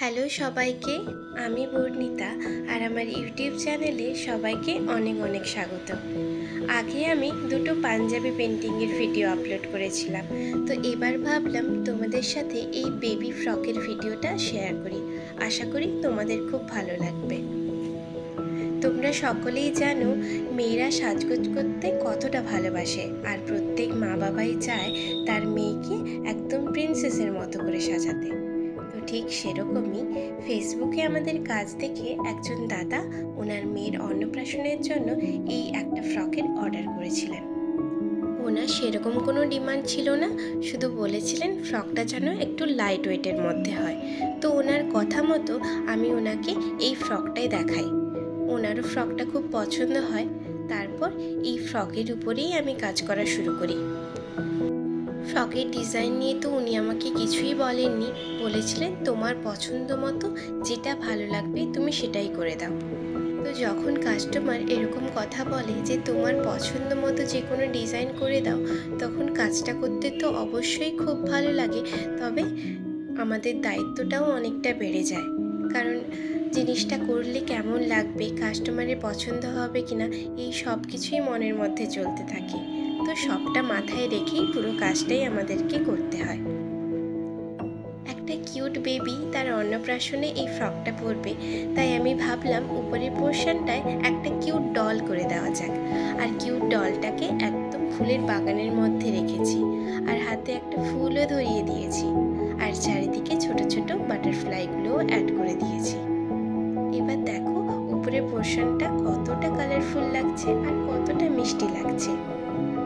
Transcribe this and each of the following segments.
Hello সবাইকে, আমি বর্ণিতা আর আমার ইউটিউব চ্যানেলে সবাইকে অনেক অনেক স্বাগত। আগে আমি দুটো পাঞ্জাবি পেন্টিংয়ের ভিডিও আপলোড করেছিলাম, তো এবার ভাবলাম তোমাদের সাথে এই বেবি ফ্রকের ভিডিওটা শেয়ার করি। আশা করি তোমাদের খুব ভালো লাগবে। তোমরা সকলেই জানো মেয়েরা সাজগোজ করতে কতটা ভালোবাসে, আর প্রত্যেক মা বাবাই চায় তার মেয়েকে একদম প্রিন্সেসের মতো করে সাজাতে। তো ঠিক সেরকমই ফেসবুকে আমাদের কাজ দেখে একজন দাদা ওনার মেয়ের অন্নপ্রাশনের জন্য এই একটা ফ্রকের অর্ডার করেছিলেন। ওনার সেরকম কোনো ডিমান্ড ছিল না, শুধু বলেছিলেন ফ্রকটা যেন একটু লাইট ওয়েটের মধ্যে হয়। তো ওনার কথা মতো আমি ওনাকে এই ফ্রকটাই দেখাই। ওনারও ফ্রকটা খুব পছন্দ হয়। তারপর এই ফ্রকের উপরেই আমি কাজ করা শুরু করি। ফ্রকের ডিজাইন নিয়ে তো উনি আমাকে কিছুই বলেননি, বলেছিলেন তোমার পছন্দ মতো যেটা ভালো লাগবে তুমি সেটাই করে দাও। তো যখন কাস্টমার এরকম কথা বলে যে তোমার পছন্দ মতো যে কোনো ডিজাইন করে দাও, তখন কাজটা করতে তো অবশ্যই খুব ভালো লাগে, তবে আমাদের দায়িত্বটাও অনেকটা বেড়ে যায়। কারণ জিনিসটা করলে কেমন লাগবে, কাস্টমারের পছন্দ হবে কিনা, এই সব কিছুই মনের মধ্যে চলতে থাকে। তো সবটা মাথায় রেখেই পুরো কাজটাই আমাদেরকে করতে হয়। একটা কিউট বেবি তার অন্নপ্রাশনে এই ফ্রকটা পরবে, তাই আমি ভাবলাম উপরের পোর্শনটায় একটা কিউট ডল করে দেওয়া যাক। আর কিউট ডলটাকে একদম ফুলের বাগানের মধ্যে রেখেছি, আর হাতে একটা ফুলও ধরিয়ে দিয়েছি, আর চারিদিকে ছোট ছোট বাটারফ্লাইগুলোও অ্যাড করে দিয়েছি। এবার দেখো উপরের পোর্শনটা কতটা কালারফুল লাগছে আর কতটা মিষ্টি লাগছে।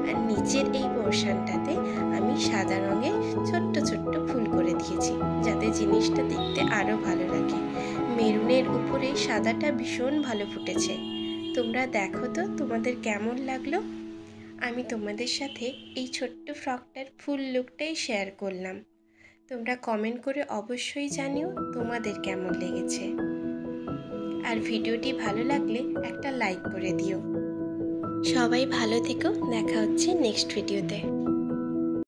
আর নিচের এই পোর্শনটাতে আমি সাদা রঙের ছোট্ট ছোট্ট ফুল করে দিয়েছি, যাতে জিনিসটা দেখতে আরও ভালো লাগে। মেরুনের উপরে সাদাটা ভীষণ ভালো ফুটেছে। তোমরা দেখো তো তোমাদের কেমন লাগলো। আমি তোমাদের সাথে এই ছোট্ট ফ্রকটার ফুল লুকটাই শেয়ার করলাম। তোমরা কমেন্ট করে অবশ্যই জানিও তোমাদের কেমন লেগেছে। আর ভিডিওটি ভালো লাগলে একটা লাইক করে দিও। সবাই ভালো থেকো, দেখা হচ্ছে নেক্সট ভিডিওতে।